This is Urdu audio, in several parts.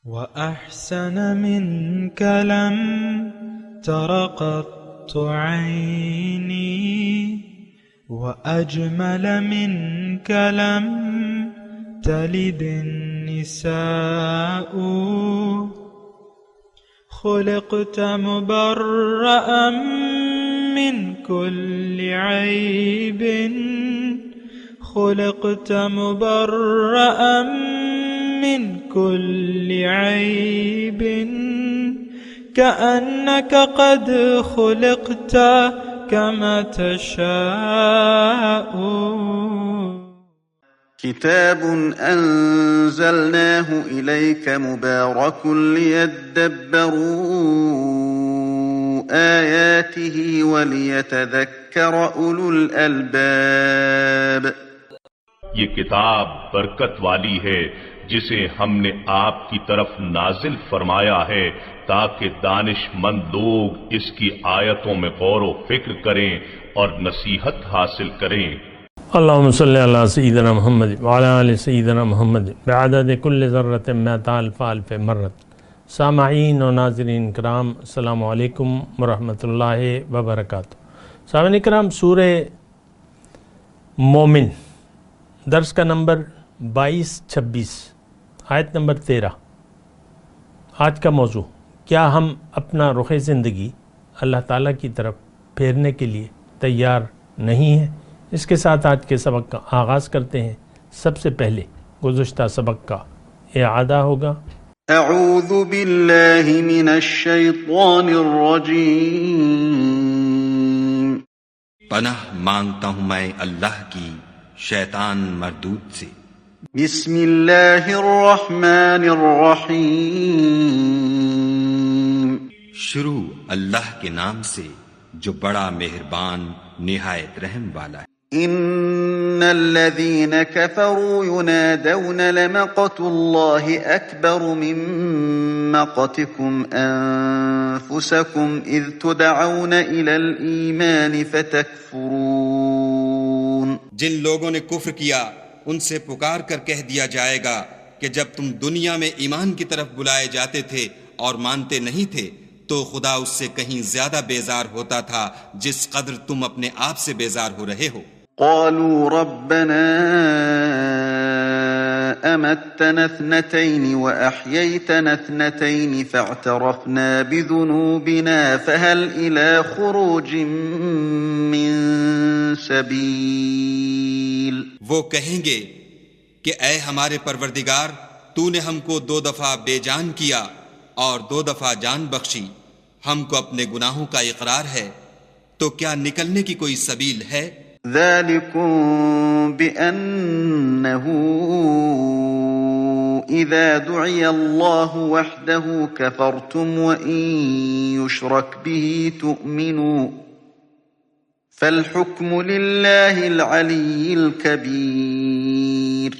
وأحسن منك لم تر قط عيني وأجمل منك لم تلد النساء خلقت مبرأ من كل عيب خلقت مبرأ من كل عيب كأنك قد خلقت كما تشاء. كتاب أنزلناه إليك مبارك ليدبروا آياته وليتذكر أولو الألباب. یہ کتاب برکت والی ہے جسے ہم نے آپ کی طرف نازل فرمایا ہے تاکہ دانش مند لوگ اس کی آیتوں میں غور و فکر کریں اور نصیحت حاصل کریں. اللہم صلی علی سیدنا محمد وعلی آل سیدنا محمد بعدد کل ذرۃ مئۃ الف الف مرت. سامعین و ناظرین کرام، السلام علیکم ورحمۃ اللہ وبرکاتہ. سامعین کرام، سورہ مومن درس کا نمبر 22-26، آیت نمبر 13. آج کا موضوع، کیا ہم اپنا رخ زندگی اللہ تعالیٰ کی طرف پھیرنے کے لیے تیار نہیں ہیں؟ اس کے ساتھ آج کے سبق کا آغاز کرتے ہیں. سب سے پہلے گزشتہ سبق کا اعادہ ہوگا. اعوذ باللہ من الشیطان الرجیم. پناہ مانگتا ہوں میں اللہ کی شیطان مردود سے. بسم اللہ الرحمن الرحیم. شروع اللہ کے نام سے جو بڑا مہربان نہایت رحم والا ہے. ان الذين كفروا ينادون لمقت الله اكبر من مقتكم انفسكم اذ تدعون الى الايمان فتكفرون. جن لوگوں نے کفر کیا ان سے پکار کر کہہ دیا جائے گا کہ جب تم دنیا میں ایمان کی طرف بلائے جاتے تھے اور مانتے نہیں تھے تو خدا اس سے کہیں زیادہ بیزار ہوتا تھا جس قدر تم اپنے آپ سے بیزار ہو رہے ہو. قالوا ربنا امتنا اثنتين واحييتنا اثنتين فاعترفنا بذنوبنا فهل الى خروج من سبيل. وہ کہیں گے کہ اے ہمارے پروردگار، تو نے ہم کو 2 دفعہ بے جان کیا اور 2 دفعہ جان بخشی، ہم کو اپنے گناہوں کا اقرار ہے، تو کیا نکلنے کی کوئی سبیل ہے؟ ذالکم بأنه اذا دعی اللہ وحده کفرتم وإن یشرک به تؤمنوا فالحکم للہ العلی الکبیر.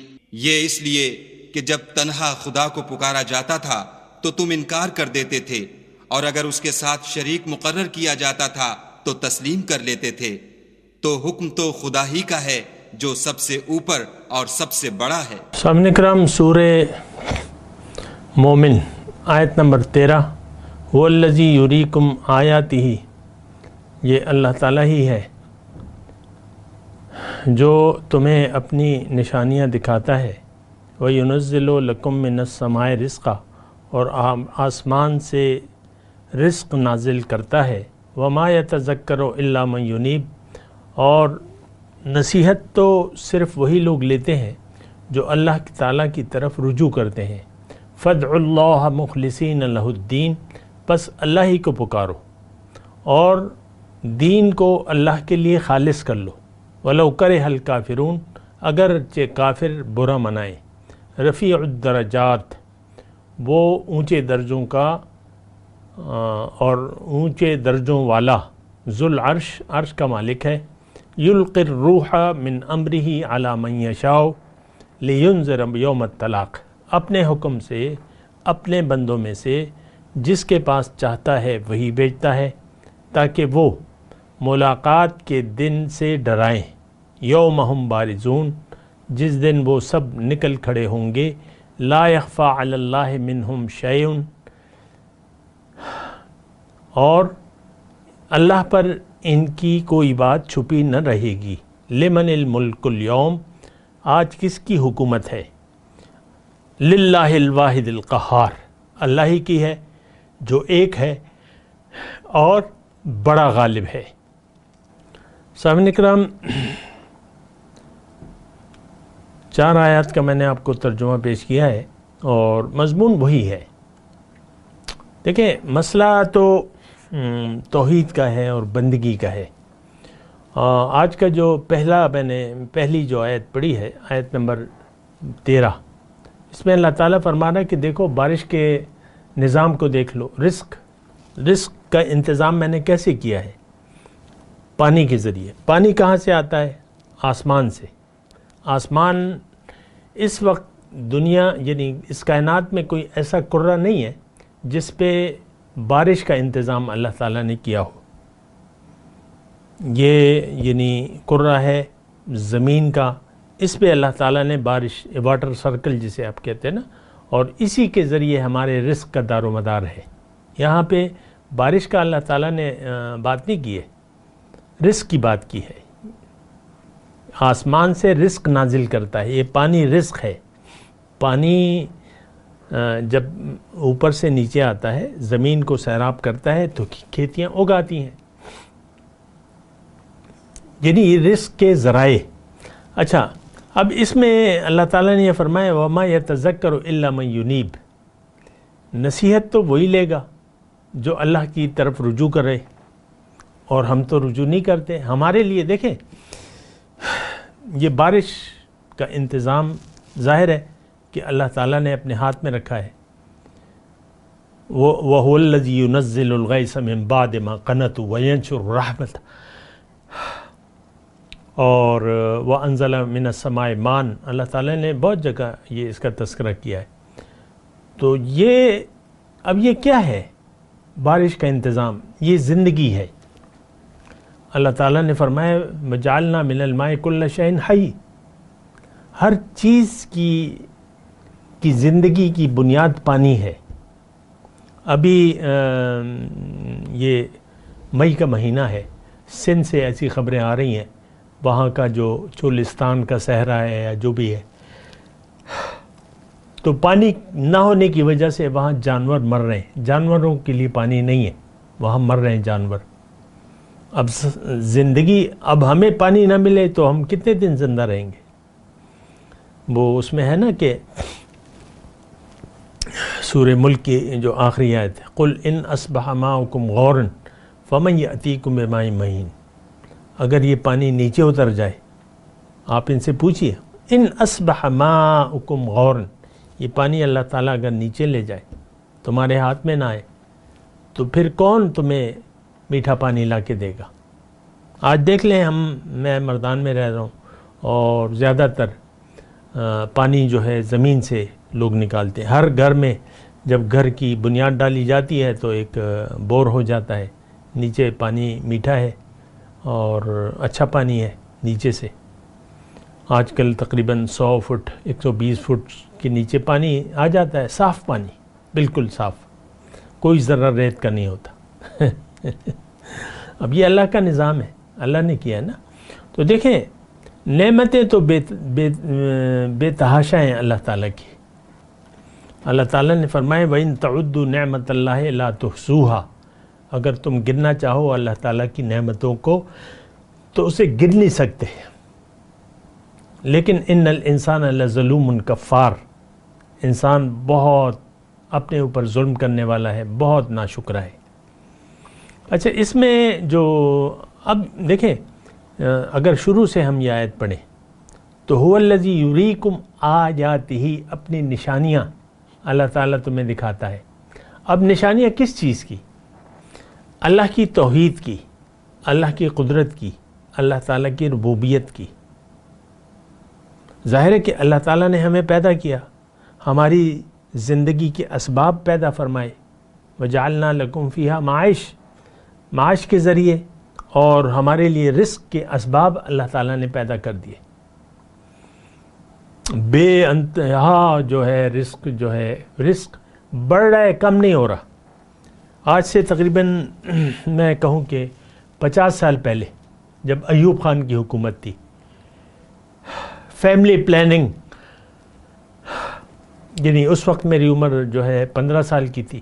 یہ اس لیے کہ جب تنہا خدا کو پکارا جاتا تھا تو تم انکار کر دیتے تھے، اور اگر اس کے ساتھ شریک مقرر کیا جاتا تھا تو تسلیم کر لیتے تھے. تو حکم تو خدا ہی کا ہے جو سب سے اوپر اور سب سے بڑا ہے. سامعین کرام، سورہ مومن آیت نمبر 13. وہ الذی یریکم آیاتہ، یہ اللہ تعالیٰ ہی ہے جو تمہیں اپنی نشانیاں دکھاتا ہے. وَيُنَزِّلُ لَكُم مِّنَ السَّمَاءِ رِزْقًا، اور آسمان سے رزق نازل کرتا ہے. وَمَا يَتَذَكَّرُ إِلَّا مَن يُنِيبُ، اور نصیحت تو صرف وہی لوگ لیتے ہیں جو اللہ تعالیٰ کی طرف رجوع کرتے ہیں. فَادْعُوا اللَّهَ مُخْلِصِينَ لَهُ الدِّينَ، بس اللہ ہی کو پکارو اور دین کو اللہ کے لیے خالص کر لو. وَلَوْ كَرِهَ الْكَافِرُونَ، اگرچہ کافر برا منائیں. رفیع الدرجات، وہ اونچے درجوں کا اور اونچے درجوں والا. ذو العرش، عرش کا مالک ہے. یلقی الروح من امرہ علی من یشاء لینذر یوم الطلاق، اپنے حکم سے اپنے بندوں میں سے جس کے پاس چاہتا ہے وہی بھیجتا ہے تاکہ وہ ملاقات کے دن سے ڈرائیں. یوم ہم بارزون، جس دن وہ سب نکل کھڑے ہوں گے لا یخفی علی اللہ منہم شیء، اور اللہ پر ان کی کوئی بات چھپی نہ رہے گی. لمن الملک اليوم، آج کس کی حکومت ہے؟ للہ الواحد القہار، اللہ ہی کی ہے جو ایک ہے اور بڑا غالب ہے. سامعین کرام، 4 آیات کا میں نے آپ کو ترجمہ پیش کیا ہے اور مضمون وہی ہے. دیکھیں، مسئلہ تو توحید کا ہے اور بندگی کا ہے. آج کا جو پہلی جو آیت پڑھی ہے، آیت نمبر 13، اس میں اللہ تعالیٰ فرما رہا ہے کہ دیکھو بارش کے نظام کو دیکھ لو. رزق کا انتظام میں نے کیسے کیا ہے؟ پانی کے ذریعے. پانی کہاں سے آتا ہے؟ آسمان سے. آسمان اس وقت دنیا یعنی اس کائنات میں کوئی ایسا کرہ نہیں ہے جس پہ بارش کا انتظام اللہ تعالیٰ نے کیا ہو. یہ یعنی کرہ ہے زمین کا، اس پہ اللہ تعالیٰ نے بارش، واٹر سرکل جسے آپ کہتے ہیں نا، اور اسی کے ذریعے ہمارے رزق کا دار و مدار ہے. یہاں پہ بارش کا اللہ تعالیٰ نے بات نہیں کی ہے، رزق کی بات کی ہے. آسمان سے رزق نازل کرتا ہے. یہ پانی رزق ہے. پانی جب اوپر سے نیچے آتا ہے، زمین کو سیراب کرتا ہے تو کھیتیاں اگاتی ہیں. یعنی یہ رزق کے ذرائع. اچھا، اب اس میں اللہ تعالیٰ نے یہ فرمایا وَمَا يَتَذَكَّرُ إِلَّا مَن يُنِيبُ، نصیحت تو وہی لے گا جو اللہ کی طرف رجوع کرے، اور ہم تو رجوع نہیں کرتے. ہمارے لیے دیکھیں، یہ بارش کا انتظام ظاہر ہے کہ اللہ تعالیٰ نے اپنے ہاتھ میں رکھا ہے. وَهُوَ الَّذِي يُنَزِّلُ الْغَيْثَ مِن بَعْدِ مَا قَنَطُوا وَيَنشُرُ الرَّحْمَةَ، اور وَأَنزَلَ مِنَ السَّمَاءِ مَاءً، اللہ تعالیٰ نے بہت جگہ یہ اس کا تذکرہ کیا ہے. تو اب یہ کیا ہے؟ بارش کا انتظام، یہ زندگی ہے. اللہ تعالیٰ نے فرمایا وَجَعَلْنَا مِنَ الْمَاءِ كُلَّ شَيْءٍ حَيٍّ، ہر چیز کی زندگی کی بنیاد پانی ہے. ابھی یہ مئی کا مہینہ ہے، سندھ سے ایسی خبریں آ رہی ہیں، وہاں کا جو چولستان کا صحرا ہے یا جو بھی ہے، تو پانی نہ ہونے کی وجہ سے وہاں جانور مر رہے ہیں. جانوروں کے لیے پانی نہیں ہے، وہاں مر رہے ہیں جانور. اب زندگی، اب ہمیں پانی نہ ملے تو ہم کتنے دن زندہ رہیں گے؟ وہ اس میں ہے نا کہ سورہ ملک کی جو آخری آیت ہے، قُلْ إِنْ أَصْبَحَ مَاؤُكُمْ غَوْرًا فَمَنْ يَأْتِيكُمْ بِمَاءٍ مَّعِينٍ، اگر یہ پانی نیچے اتر جائے، آپ ان سے پوچھئے ان اصبح ماؤکم غورن، یہ پانی اللہ تعالیٰ اگر نیچے لے جائے، تمہارے ہاتھ میں نہ آئے، تو پھر کون تمہیں میٹھا پانی لا کے دے گا؟ آج دیکھ لیں، میں مردان میں رہ رہا ہوں اور زیادہ تر پانی جو ہے زمین سے لوگ نکالتے ہیں. ہر گھر میں جب گھر کی بنیاد ڈالی جاتی ہے تو ایک بور ہو جاتا ہے، نیچے پانی میٹھا ہے اور اچھا پانی ہے نیچے سے. آج کل تقریباً 100 فٹ 120 فٹ کے نیچے پانی آ جاتا ہے، صاف پانی، بالکل صاف، کوئی ذرہ ریت کا نہیں ہوتا. اب یہ اللہ کا نظام ہے، اللہ نے کیا ہے نا. تو دیکھیں، نعمتیں تو بے تحاشا ہیں اللہ تعالیٰ کی. اللہ تعالیٰ نے فرمایا وَإِن تَعُدُّوا نِعْمَةَ اللَّهِ لَا تُحْصُوهَا، اگر تم گننا چاہو اللہ تعالیٰ کی نعمتوں کو تو اسے گر نہیں سکتے. لیکن ان الانسان لظلوم کفار، انسان بہت اپنے اوپر ظلم کرنے والا ہے، بہت ناشکرہ ہے. اچھا، اس میں جو اب دیکھیں، اگر شروع سے ہم یہ آیت پڑھیں تو هو الذی یریکم آیاتہ، اپنی نشانیاں اللہ تعالیٰ تمہیں دکھاتا ہے. اب نشانیاں کس چیز کی؟ اللہ کی توحید کی، اللہ کی قدرت کی، اللہ تعالیٰ کی ربوبیت کی. ظاہر ہے کہ اللہ تعالیٰ نے ہمیں پیدا کیا، ہماری زندگی کے اسباب پیدا فرمائے، وجعلنا لکم فیہا معاش کے ذریعے، اور ہمارے لیے رزق کے اسباب اللہ تعالیٰ نے پیدا کر دیے. بے انتہا جو ہے رزق بڑھ رہا ہے، کم نہیں ہو رہا. آج سے تقریباً میں کہوں کہ 50 سال پہلے جب ایوب خان کی حکومت تھی، فیملی پلاننگ، یعنی اس وقت میری عمر جو ہے 15 سال کی تھی،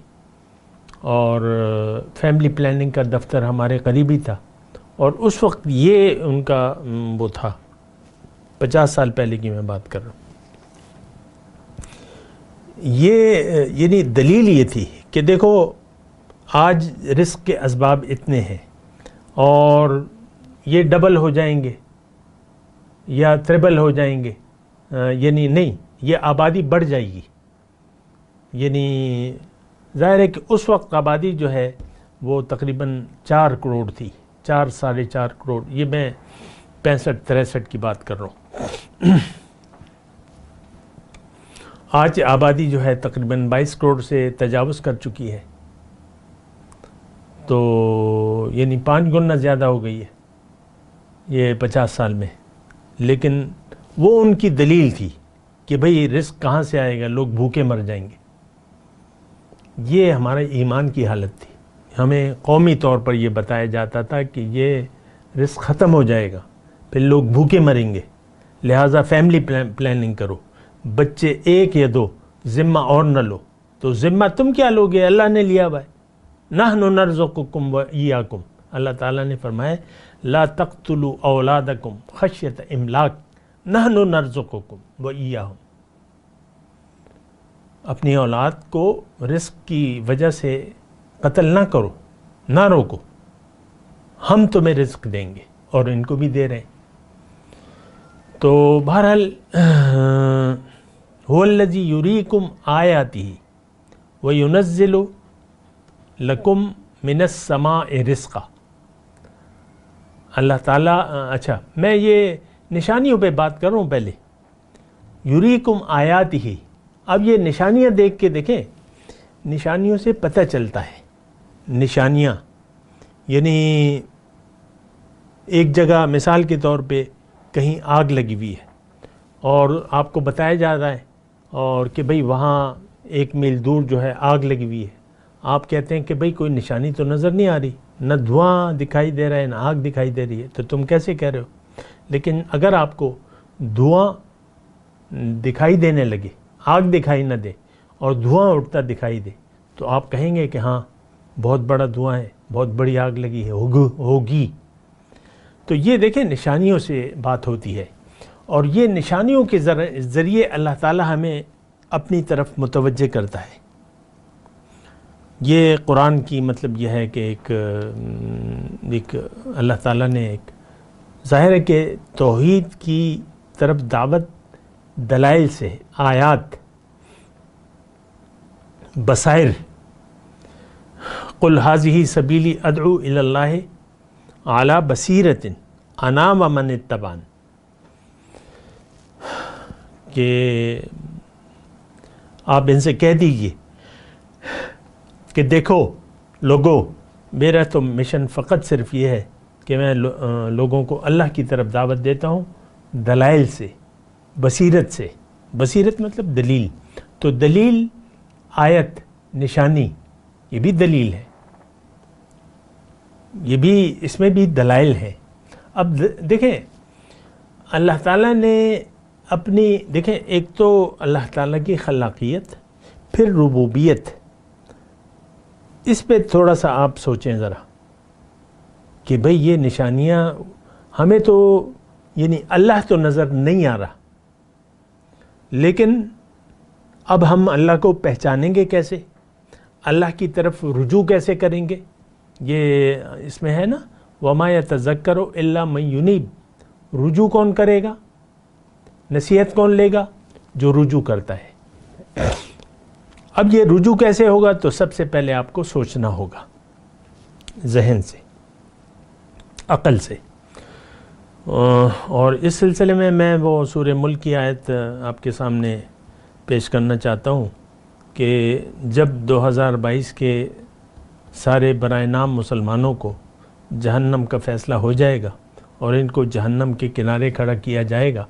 اور فیملی پلاننگ کا دفتر ہمارے قریبی تھا، اور اس وقت یہ ان کا وہ تھا. 50 سال پہلے کی میں بات کر رہا ہوں. یہ یعنی دلیل یہ تھی کہ دیکھو آج رزق کے اسباب اتنے ہیں اور یہ ڈبل ہو جائیں گے یا ٹریبل ہو جائیں گے، یعنی نہیں، یہ آبادی بڑھ جائے گی. یعنی ظاہر ہے کہ اس وقت آبادی جو ہے وہ تقریباً 4 کروڑ تھی، 4-4.5 کروڑ. یہ میں 65-63 کی بات کر رہا ہوں. آج آبادی جو ہے تقریباً 22 کروڑ سے تجاوز کر چکی ہے، تو یعنی 5 گنا زیادہ ہو گئی ہے یہ 50 سال میں. لیکن وہ ان کی دلیل تھی کہ بھئی رزق کہاں سے آئے گا، لوگ بھوکے مر جائیں گے. یہ ہمارے ایمان کی حالت تھی. ہمیں قومی طور پر یہ بتایا جاتا تھا کہ یہ رزق ختم ہو جائے گا، پھر لوگ بھوکے مریں گے، لہٰذا فیملی پلاننگ کرو، بچے 1 یا 2، ذمہ اور نہ لو. تو ذمہ تم کیا لوگے، اللہ نے لیا ہوا ہے. نحن نرزقکم و ایاکم، اللہ تعالیٰ نے فرمایا لا تقتلوا اولادکم خشیۃ املاق نحن نرزقکم و ایاہم. اپنی اولاد کو رزق کی وجہ سے قتل نہ کرو، نہ روکو، ہم تمہیں رزق دیں گے اور ان کو بھی دے رہے ہیں. تو بہرحال هو الذی یریکم آیاتہ وینزل لکم من السماء رزقا. اللہ تعالیٰ، اچھا میں یہ نشانیوں پہ بات کر رہا ہوں پہلے. یریکم آیاتہ، اب یہ نشانیاں دیکھ کے دیکھیں، نشانیوں سے پتہ چلتا ہے. نشانیاں یعنی ایک جگہ مثال کے طور پہ کہیں آگ لگی ہوئی ہے اور آپ کو بتایا جا رہا ہے اور کہ بھئی وہاں 1 میل دور جو ہے آگ لگی ہوئی ہے. آپ کہتے ہیں کہ بھئی کوئی نشانی تو نظر نہیں آ رہی، نہ دھواں دکھائی دے رہا ہے نہ آگ دکھائی دے رہی ہے، تو تم کیسے کہہ رہے ہو؟ لیکن اگر آپ کو دھواں دکھائی دینے لگے، آگ دکھائی نہ دے اور دھواں اٹھتا دکھائی دے، تو آپ کہیں گے کہ ہاں بہت بڑا دھواں ہے، بہت بڑی آگ لگی ہے، ہوگی. تو یہ دیکھیں نشانیوں سے بات ہوتی ہے، اور یہ نشانیوں کے ذریعے اللہ تعالی ہمیں اپنی طرف متوجہ کرتا ہے. یہ قرآن کی مطلب یہ ہے کہ ایک اللہ تعالیٰ نے ایک ظاہر ہے کہ توحید کی طرف دعوت دلائل سے، آیات، بصائر، قل ھذہ سبیلی ادعو الی اللہ علی بصیرۃ انا ومن اتبعن، کہ آپ ان سے کہہ دیجئے کہ دیکھو لوگو، میرا تو مشن فقط صرف یہ ہے کہ میں لوگوں کو اللہ کی طرف دعوت دیتا ہوں دلائل سے، بصیرت سے. بصیرت مطلب دلیل، تو دلیل، آیت، نشانی، یہ بھی دلیل ہے، یہ بھی اس میں بھی دلائل ہیں. اب دیکھیں اللہ تعالیٰ نے اپنی، دیکھیں ایک تو اللہ تعالیٰ کی خلاقیت، پھر ربوبیت، اس پہ تھوڑا سا آپ سوچیں ذرا کہ بھئی یہ نشانیاں ہمیں تو یعنی اللہ تو نظر نہیں آ رہا، لیکن اب ہم اللہ کو پہچانیں گے کیسے، اللہ کی طرف رجوع کیسے کریں گے؟ یہ اس میں ہے نا وَمَا يَتَذَكَّرُ إِلَّا مَن يُنِيبُ. رجوع کون کرے گا، نصیحت کون لے گا؟ جو رجوع کرتا ہے. اب یہ رجوع کیسے ہوگا؟ تو سب سے پہلے آپ کو سوچنا ہوگا، ذہن سے، عقل سے. اور اس سلسلے میں وہ سورہ ملک کی آیت آپ کے سامنے پیش کرنا چاہتا ہوں کہ جب 2022 کے سارے برائے نام مسلمانوں کو جہنم کا فیصلہ ہو جائے گا اور ان کو جہنم کے کنارے کھڑا کیا جائے گا،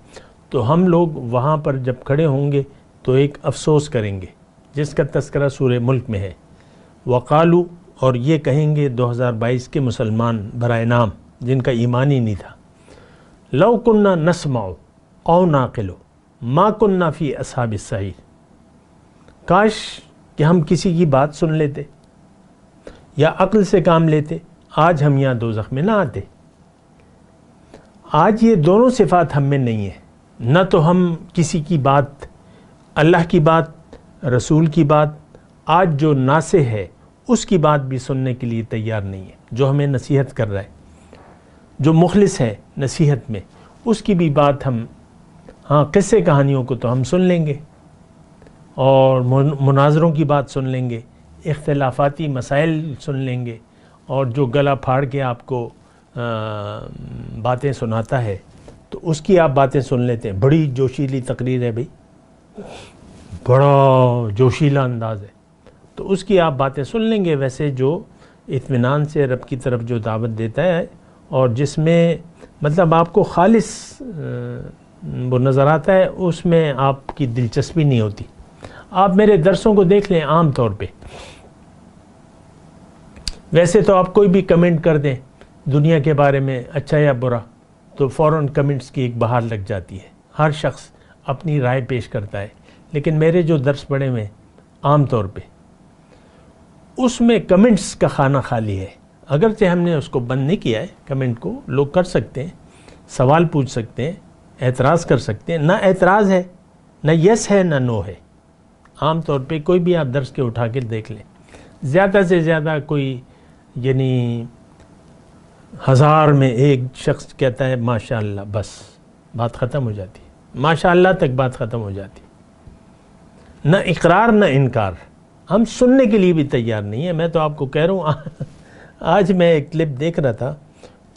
تو ہم لوگ وہاں پر جب کھڑے ہوں گے تو ایک افسوس کریں گے جس کا تذکرہ سورہ ملک میں ہے. وقالو، اور یہ کہیں گے 2022 کے مسلمان برائے نام جن کا ایمان ہی نہیں تھا، لو کننا نسمع او ناقل ما کننا فی اصحاب السعیر، کاش کہ ہم کسی کی بات سن لیتے یا عقل سے کام لیتے، آج ہم یہاں دوزخ میں نہ آتے. آج یہ دونوں صفات ہم میں نہیں ہیں. نہ تو ہم کسی کی بات، اللہ کی بات، رسول کی بات، آج جو ناصح ہے اس کی بات بھی سننے کے لیے تیار نہیں ہے، جو ہمیں نصیحت کر رہا ہے، جو مخلص ہے نصیحت میں، اس کی بھی بات ہم، ہاں قصے کہانیوں کو تو ہم سن لیں گے اور مناظروں کی بات سن لیں گے، اختلافاتی مسائل سن لیں گے، اور جو گلا پھاڑ کے آپ کو باتیں سناتا ہے تو اس کی آپ باتیں سن لیتے ہیں. بڑی جوشیلی تقریر ہے بھئی، بڑا جوشیلا انداز ہے، تو اس کی آپ باتیں سن لیں گے. ویسے جو اطمینان سے رب کی طرف جو دعوت دیتا ہے اور جس میں مطلب آپ کو خالص وہ نظر آتا ہے، اس میں آپ کی دلچسپی نہیں ہوتی. آپ میرے درسوں کو دیکھ لیں عام طور پہ، ویسے تو آپ کوئی بھی کمنٹ کر دیں دنیا کے بارے میں اچھا یا برا تو فوراً کمنٹس کی ایک بہار لگ جاتی ہے، ہر شخص اپنی رائے پیش کرتا ہے. لیکن میرے جو درس پڑھے ہوئے عام طور پہ اس میں کمنٹس کا خانہ خالی ہے. اگرچہ ہم نے اس کو بند نہیں کیا ہے، کمنٹ کو لوگ کر سکتے ہیں، سوال پوچھ سکتے ہیں، اعتراض کر سکتے ہیں. نہ اعتراض ہے، نہ یس ہے، نہ نو ہے. عام طور پہ کوئی بھی آپ درس کے اٹھا کے دیکھ لیں، زیادہ سے زیادہ کوئی یعنی 1000 میں ایک شخص کہتا ہے ماشاء اللہ، بس بات ختم ہو جاتی ہے. ماشاء اللہ تک بات ختم ہو جاتی. نہ اقرار نہ انکار. ہم سننے کے لیے بھی تیار نہیں ہیں. میں تو آپ کو کہہ رہا ہوں، آج میں ایک کلپ دیکھ رہا تھا،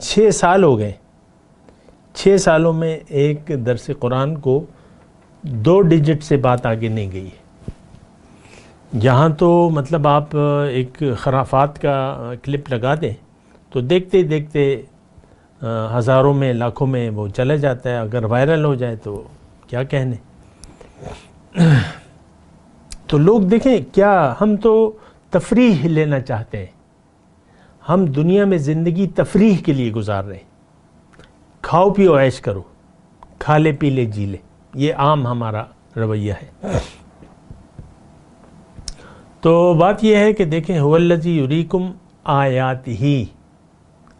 6 سال ہو گئے، 6 سالوں میں ایک درس قرآن کو 2 ڈیجٹ سے بات آگے نہیں گئی ہے. یہاں تو مطلب آپ ایک خرافات کا کلپ لگا دیں تو دیکھتے دیکھتے ہزاروں میں، لاکھوں میں وہ چلا جاتا ہے. اگر وائرل ہو جائے تو کیا کہنے. تو لوگ دیکھیں کیا، ہم تو تفریح لینا چاہتے ہیں. ہم دنیا میں زندگی تفریح کے لیے گزار رہے ہیں. کھاؤ پیو عیش کرو، کھا لے پی لے جی لے، یہ عام ہمارا رویہ ہے. تو بات یہ ہے کہ دیکھیں هو الذی یریکم آیاتہ،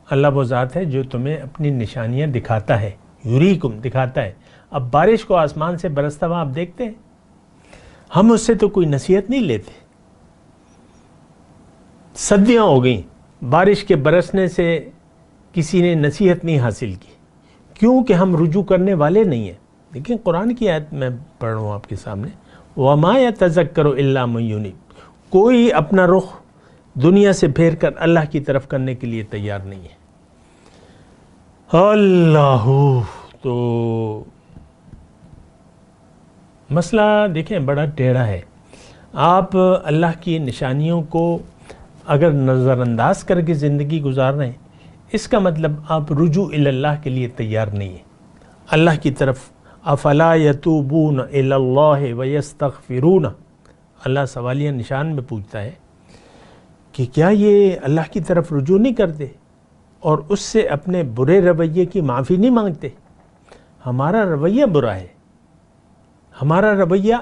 اللہ وہ ذات ہے جو تمہیں اپنی نشانیاں دکھاتا ہے. یریکم دکھاتا ہے. اب بارش کو آسمان سے برستا ہوا آپ دیکھتے ہیں، ہم اس سے تو کوئی نصیحت نہیں لیتے. صدیاں ہو گئیں بارش کے برسنے سے کسی نے نصیحت نہیں حاصل کی، کیونکہ ہم رجوع کرنے والے نہیں ہیں. لیکن قرآن کی آیت میں پڑھ رہا ہوں آپ کے سامنے، وَمَا يَتَذَكَّرُ إِلَّا مَن يُنِيبُ، کوئی اپنا رخ دنیا سے پھیر کر اللہ کی طرف کرنے کے لیے تیار نہیں ہے. اللہ، تو مسئلہ دیکھیں بڑا ٹیڑھا ہے. آپ اللہ کی نشانیوں کو اگر نظر انداز کر کے زندگی گزار رہے ہیں، اس کا مطلب آپ رجوع الی اللہ کے لیے تیار نہیں ہیں، اللہ کی طرف. افلا یتوبون الی اللہ ویستغفرون، اللہ سوالیہ نشان میں پوچھتا ہے کہ کیا یہ اللہ کی طرف رجوع نہیں کرتے اور اس سے اپنے برے رویے کی معافی نہیں مانگتے؟ ہمارا رویہ برا ہے، ہمارا رویہ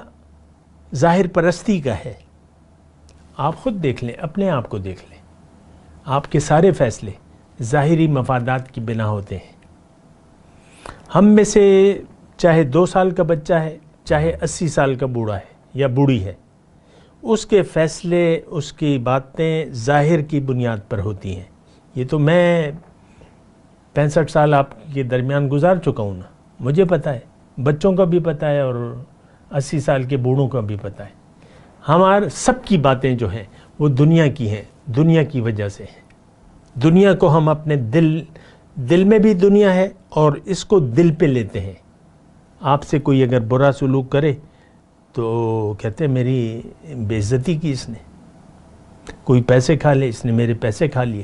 ظاہر پرستی کا ہے. آپ خود دیکھ لیں، اپنے آپ کو دیکھ لیں. آپ کے سارے فیصلے ظاہری مفادات کی بنا ہوتے ہیں. ہم میں سے چاہے 2 سال کا بچہ ہے، چاہے 80 سال کا بوڑھا ہے یا بوڑھی ہے، اس کے فیصلے، اس کی باتیں ظاہر کی بنیاد پر ہوتی ہیں. یہ تو میں 65 سال آپ کے درمیان گزار چکا ہوں نا، مجھے پتہ ہے، بچوں کا بھی پتہ ہے اور 80 سال کے بوڑھوں کا بھی پتہ ہے. ہمارے سب کی باتیں جو ہیں وہ دنیا کی ہیں، دنیا کی وجہ سے ہیں. دنیا کو ہم اپنے دل میں بھی دنیا ہے اور اس کو دل پہ لیتے ہیں. آپ سے کوئی اگر برا سلوک کرے تو کہتے ہیں میری بے عزتی کی اس نے. کوئی پیسے کھا لے، اس نے میرے پیسے کھا لیے.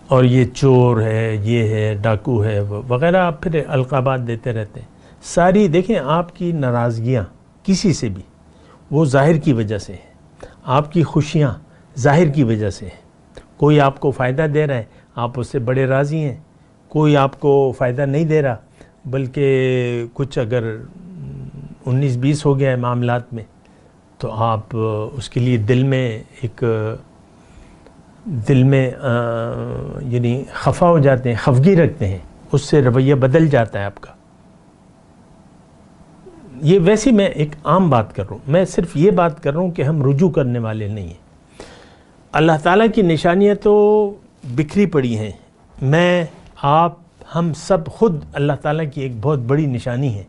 اور یہ چور ہے، یہ ہے، ڈاکو ہے وغیرہ، آپ پھر القابات دیتے رہتے ہیں. ساری دیکھیں آپ کی ناراضگیاں کسی سے بھی وہ ظاہر کی وجہ سے ہیں، آپ کی خوشیاں ظاہر کی وجہ سے ہیں. کوئی آپ کو فائدہ دے رہا ہے، آپ اس سے بڑے راضی ہیں. کوئی آپ کو فائدہ نہیں دے رہا، بلکہ کچھ اگر 19-20 ہو گیا ہے معاملات میں، تو آپ اس کے لیے دل میں یعنی خفا ہو جاتے ہیں، خفگی رکھتے ہیں، اس سے رویہ بدل جاتا ہے آپ کا. یہ ویسی میں ایک عام بات کر رہا ہوں، میں صرف یہ بات کر رہا ہوں کہ ہم رجوع کرنے والے نہیں ہیں. اللہ تعالیٰ کی نشانیاں تو بکھری پڑی ہیں. میں، آپ، ہم سب خود اللہ تعالیٰ کی ایک بہت بڑی نشانی ہے.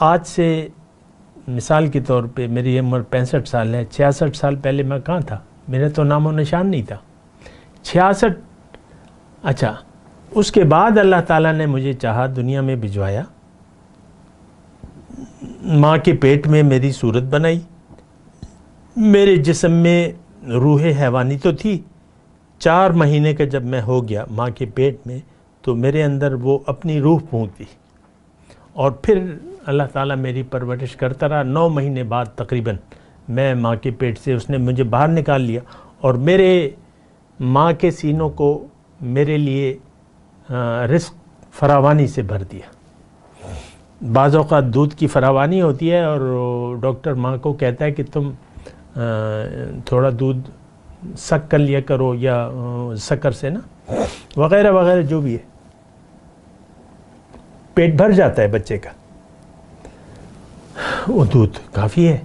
آج سے مثال کے طور پہ میری عمر 65 سال ہے. 66 سال پہلے میں کہاں تھا؟ میرا تو نام و نشان نہیں تھا. 66، اچھا، اس کے بعد اللہ تعالیٰ نے مجھے چاہا، دنیا میں بھجوایا، ماں کے پیٹ میں میری صورت بنائی. میرے جسم میں روح حیوانی تو تھی. 4 مہینے کا جب میں ہو گیا ماں کے پیٹ میں، تو میرے اندر وہ اپنی روح پھونک دی، اور پھر اللہ تعالیٰ میری پرورش کرتا رہا. 9 مہینے بعد تقریباً میں ماں کے پیٹ سے اس نے مجھے باہر نکال لیا، اور میرے ماں کے سینوں کو میرے لیے رزق فراوانی سے بھر دیا. بعض اوقات دودھ کی فراوانی ہوتی ہے، اور ڈاکٹر ماں کو کہتا ہے کہ تم تھوڑا دودھ سک کر لیا کرو، یا سکر سے نا وغیرہ وغیرہ جو بھی ہے. پیٹ بھر جاتا ہے بچے کا، وہ دودھ کافی ہے.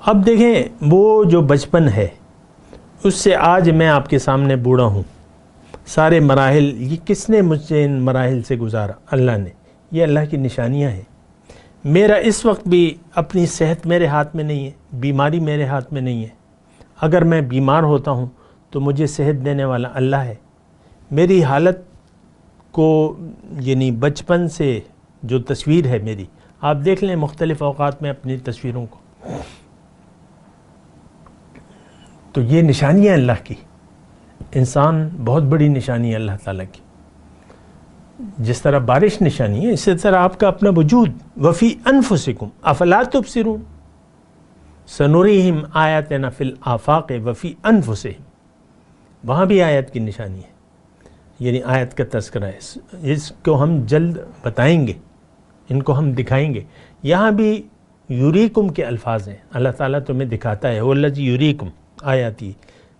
اب دیکھیں وہ جو بچپن ہے، اس سے آج میں آپ کے سامنے بوڑھا ہوں. سارے مراحل، یہ کس نے مجھ سے ان مراحل سے گزارا؟ اللہ نے. یہ اللہ کی نشانیاں ہیں. میرا اس وقت بھی اپنی صحت میرے ہاتھ میں نہیں ہے، بیماری میرے ہاتھ میں نہیں ہے. اگر میں بیمار ہوتا ہوں تو مجھے صحت دینے والا اللہ ہے. میری حالت کو، یعنی بچپن سے جو تصویر ہے میری، آپ دیکھ لیں مختلف اوقات میں اپنی تصویروں کو، تو یہ نشانی ہے اللہ کی. انسان بہت بڑی نشانی ہے اللہ تعالیٰ کی. جس طرح بارش نشانی ہے، اسی طرح آپ کا اپنا وجود. وفی انفسکم افلا تبصرون سنریہم آیاتنا فی الآفاق وفی انفسہم. وہاں بھی آیت کی نشانی ہے، یعنی آیت کا تذکرہ ہے. اس کو ہم جلد بتائیں گے، ان کو ہم دکھائیں گے. یہاں بھی یوریکم کے الفاظ ہیں. اللہ تعالیٰ تمہیں دکھاتا ہے، والذی یوریکم آیاتی.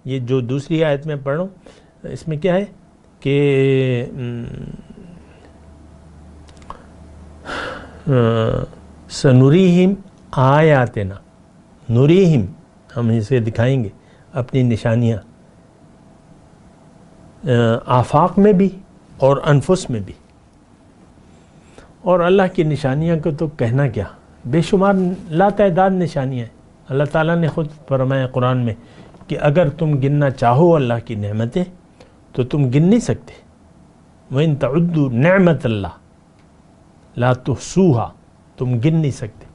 یہ جو دوسری آیت میں پڑھ رہا ہوں، اس میں کیا ہے کہ سنریہم آیاتنا، نریہم، ہم اسے دکھائیں گے اپنی نشانیاں، آفاق میں بھی اور انفس میں بھی. اور اللہ کی نشانیاں کو تو کہنا کیا، بے شمار لا تعداد نشانیاں ہیں. اللہ تعالیٰ نے خود فرمایا قرآن میں کہ اگر تم گننا چاہو اللہ کی نعمتیں تو تم گن نہیں سکتے. وَإِن تَعُدُّوا نِعْمَةَ اللَّهِ لَا تُحْصُوهَا، تم گن نہیں سکتے.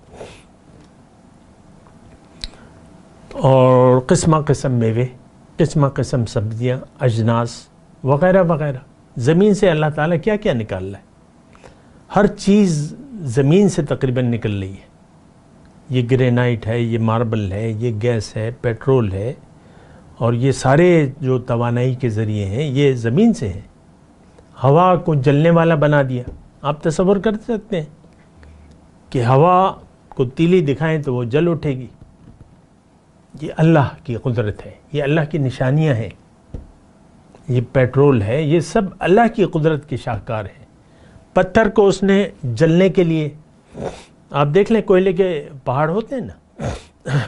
اور قسم قسم میوے، قسم قسم سبزیاں، اجناس وغیرہ وغیرہ. زمین سے اللہ تعالیٰ کیا کیا نکال رہا ہے. ہر چیز زمین سے تقریباً نکل رہی ہے. یہ گرینائٹ ہے، یہ ماربل ہے، یہ گیس ہے، پیٹرول ہے، اور یہ سارے جو توانائی کے ذریعے ہیں یہ زمین سے ہیں. ہوا کو جلنے والا بنا دیا. آپ تصور کر سکتے ہیں کہ ہوا کو تیلی دکھائیں تو وہ جل اٹھے گی. یہ اللہ کی قدرت ہے، یہ اللہ کی نشانیاں ہیں. یہ پیٹرول ہے، یہ سب اللہ کی قدرت کے شاہکار ہیں. پتھر کو اس نے جلنے کے لیے، آپ دیکھ لیں کوئلے کے پہاڑ ہوتے ہیں نا،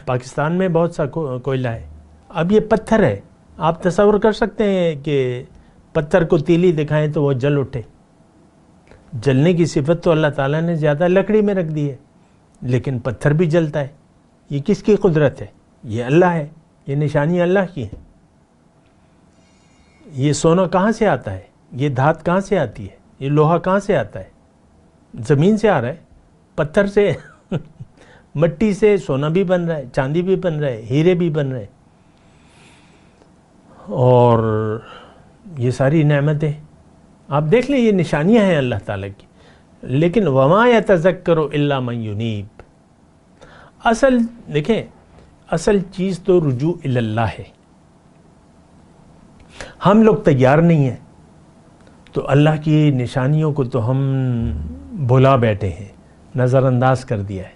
پاکستان میں بہت سا کوئلہ ہے. اب یہ پتھر ہے، آپ تصور کر سکتے ہیں کہ پتھر کو تیلی دکھائیں تو وہ جل اٹھے. جلنے کی صفت تو اللہ تعالیٰ نے زیادہ لکڑی میں رکھ دی ہے، لیکن پتھر بھی جلتا ہے. یہ کس کی قدرت ہے؟ یہ اللہ ہے. یہ نشانی اللہ کی ہے. یہ سونا کہاں سے آتا ہے؟ یہ دھات کہاں سے آتی ہے؟ یہ لوہا کہاں سے آتا ہے؟ زمین سے آ رہا ہے، پتھر سے مٹی سے سونا بھی بن رہا ہے، چاندی بھی بن رہا ہے، ہیرے بھی بن رہے ہیں. اور یہ ساری نعمتیں آپ دیکھ لیں، یہ نشانیاں ہیں اللہ تعالیٰ کی. لیکن وما یتذکر الا من ینیب. اصل دیکھیں، اصل چیز تو رجوع الی اللہ ہے. ہم لوگ تیار نہیں ہیں تو اللہ کی نشانیوں کو تو ہم بھلا بیٹھے ہیں، نظر انداز کر دیا ہے.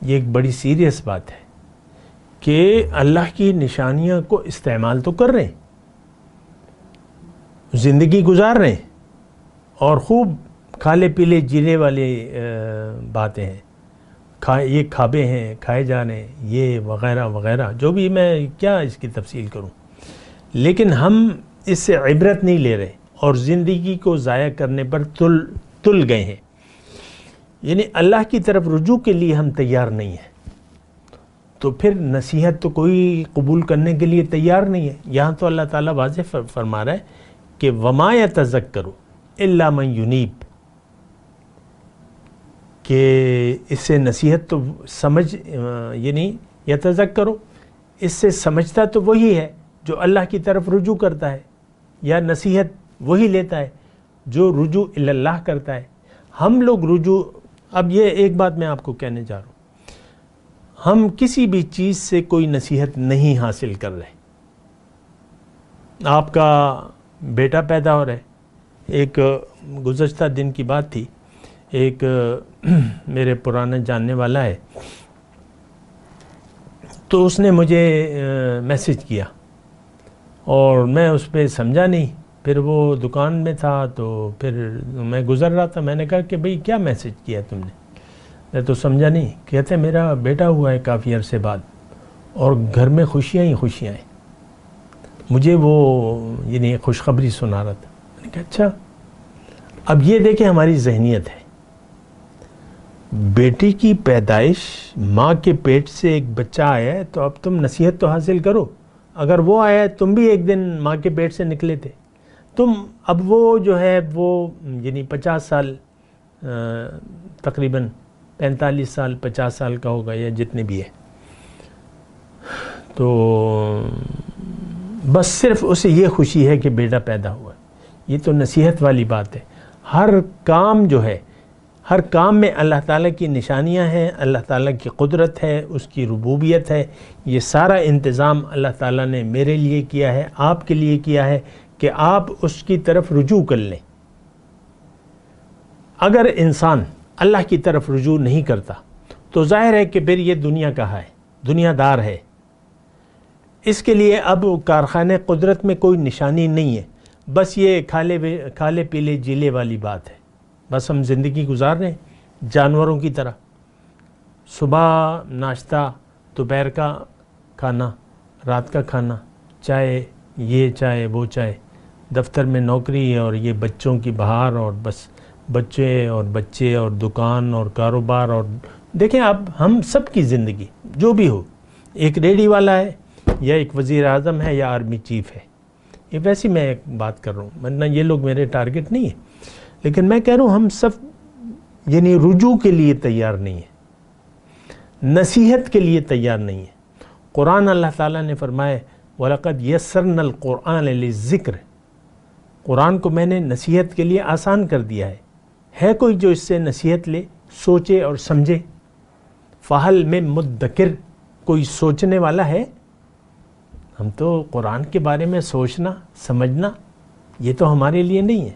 یہ ایک بڑی سیریس بات ہے کہ اللہ کی نشانیاں کو استعمال تو کر رہے ہیں، زندگی گزار رہے ہیں، اور خوب کھالے پیلے جینے والی باتیں ہیں، یہ کھابے ہیں، کھائے جا رہے ہیں، یہ وغیرہ وغیرہ، جو بھی میں کیا اس کی تفصیل کروں. لیکن ہم اس سے عبرت نہیں لے رہے اور زندگی کو ضائع کرنے پر تل گئے ہیں. یعنی اللہ کی طرف رجوع کے لیے ہم تیار نہیں ہیں، تو پھر نصیحت تو کوئی قبول کرنے کے لیے تیار نہیں ہے. یہاں تو اللہ تعالیٰ واضح فرما رہا ہے کہ وما یتذکر الا من ینیب، کہ اس سے نصیحت تو سمجھ، یعنی یتذکرو، اس سے سمجھتا تو وہی ہے جو اللہ کی طرف رجوع کرتا ہے، یا نصیحت وہی لیتا ہے جو رجوع الی اللہ کرتا ہے. ہم لوگ رجوع، اب یہ ایک بات میں آپ کو کہنے جا رہا ہوں، ہم کسی بھی چیز سے کوئی نصیحت نہیں حاصل کر رہے. آپ کا بیٹا پیدا ہو رہا ہے. ایک گزشتہ دن کی بات تھی، ایک میرے پرانا جاننے والا ہے، تو اس نے مجھے میسج کیا اور میں اس پہ سمجھا نہیں. پھر وہ دکان میں تھا تو پھر میں گزر رہا تھا، میں نے کہا کہ بھئی کیا میسج کیا تم نے؟ میں تو سمجھا نہیں. کہتے میرا بیٹا ہوا ہے کافی عرصے بعد اور گھر میں خوشیاں ہی خوشیاں ہیں. مجھے وہ یعنی خوشخبری سنا رہا تھا. میں نے کہا اچھا. اب یہ دیکھیں ہماری ذہنیت ہے، بیٹی کی پیدائش، ماں کے پیٹ سے ایک بچہ آیا ہے تو اب تم نصیحت تو حاصل کرو. اگر وہ آیا ہے، تم بھی ایک دن ماں کے پیٹ سے نکلے تھے، تم اب وہ جو ہے وہ یعنی 50 سال تقریباً 45 سال 50 سال کا ہوگا یا جتنے بھی ہے، تو بس صرف اسے یہ خوشی ہے کہ بیٹا پیدا ہوا. یہ تو نصیحت والی بات ہے. ہر کام جو ہے، ہر کام میں اللہ تعالیٰ کی نشانیاں ہیں، اللہ تعالیٰ کی قدرت ہے، اس کی ربوبیت ہے. یہ سارا انتظام اللہ تعالیٰ نے میرے لیے کیا ہے، آپ کے لیے کیا ہے کہ آپ اس کی طرف رجوع کر لیں. اگر انسان اللہ کی طرف رجوع نہیں کرتا تو ظاہر ہے کہ پھر یہ دنیا کا ہے، دنیا دار ہے. اس کے لیے اب کارخانے قدرت میں کوئی نشانی نہیں ہے، بس یہ کھالے پیلے جیلے والی بات ہے. بس ہم زندگی گزار رہے ہیں جانوروں کی طرح. صبح ناشتہ، دوپہر کا کھانا، رات کا کھانا، چائے یہ چائے وہ چائے، دفتر میں نوکری اور یہ بچوں کی بہار، اور بس بچے اور دکان اور کاروبار. اور دیکھیں اب ہم سب کی زندگی جو بھی ہو، ایک ریڈی والا ہے یا ایک وزیر اعظم ہے یا آرمی چیف ہے. یہ ویسی میں ایک بات کر رہا ہوں، ورنہ یہ لوگ میرے ٹارگٹ نہیں ہیں. لیکن میں کہہ رہا ہوں ہم سب یعنی رجوع کے لیے تیار نہیں ہیں، نصیحت کے لیے تیار نہیں ہیں. قرآن اللہ تعالیٰ نے فرمایا وَلَقَدْ يَسَّرْنَا الْقُرْآنَ لِلذِّكْرِ، قرآن کو میں نے نصیحت کے لیے آسان کر دیا ہے. ہے کوئی جو اس سے نصیحت لے، سوچے اور سمجھے؟ فَهَلْ مِن مُدَّكِرٍ، کوئی سوچنے والا ہے؟ ہم تو قرآن کے بارے میں سوچنا سمجھنا یہ تو ہمارے لیے نہیں ہے.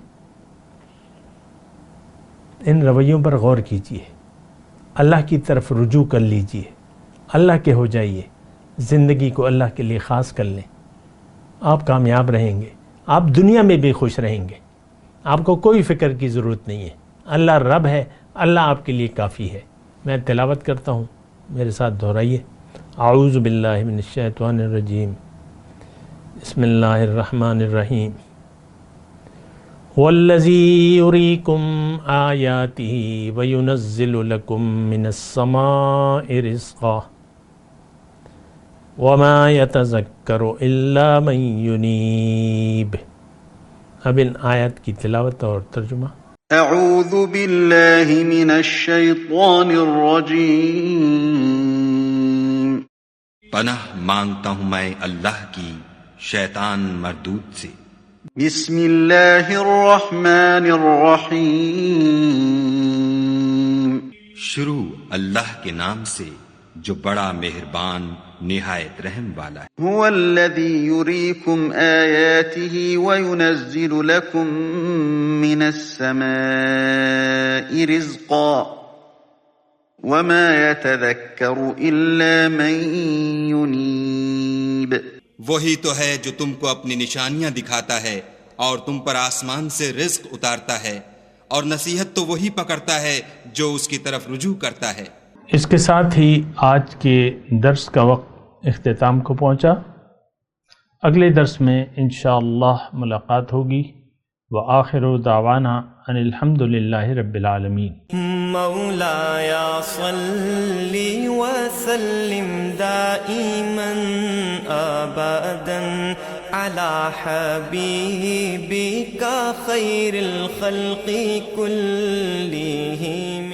ان رویوں پر غور کیجیے، اللہ کی طرف رجوع کر لیجیے، اللہ کے ہو جائیے، زندگی کو اللہ کے لیے خاص کر لیں. آپ کامیاب رہیں گے، آپ دنیا میں بھی خوش رہیں گے. آپ کو کوئی فکر کی ضرورت نہیں ہے. اللہ رب ہے، اللہ آپ کے لیے کافی ہے. میں تلاوت کرتا ہوں، میرے ساتھ دہرائیے. اعوذ باللہ من الشیطان الرجیم، بسم اللہ الرحمن الرحیم. والذی یریکم آیاتہ وینزل لکم من السماء رزقا وما یتذکر الا من ینیب. اب ان آیات کی تلاوت اور ترجمہ. اعوذ باللہ من الشیطان الرجیم. پناہ مانگتا ہوں میں اللہ کی شیطان مردود سے۔ بسم اللہ الرحمن الرحیم، شروع اللہ کے نام سے جو بڑا مہربان نہایت رحم والا ہے۔ هو الذی یریکم آیاتہ وینزل لکم من السماء رزقا وما يتذكر إلا من ينيب۔ وہی تو ہے جو تم کو اپنی نشانیاں دکھاتا ہے اور تم پر آسمان سے رزق اتارتا ہے، اور نصیحت تو وہی پکڑتا ہے جو اس کی طرف رجوع کرتا ہے۔ اس کے ساتھ ہی آج کے درس کا وقت اختتام کو پہنچا۔ اگلے درس میں انشاءاللہ ملاقات ہوگی۔ وآخر دعوانا ان الحمد للہ رب العالمین۔ مولاي صل وسلم دائما ابدا على حبيبك خير الخلق كلهم۔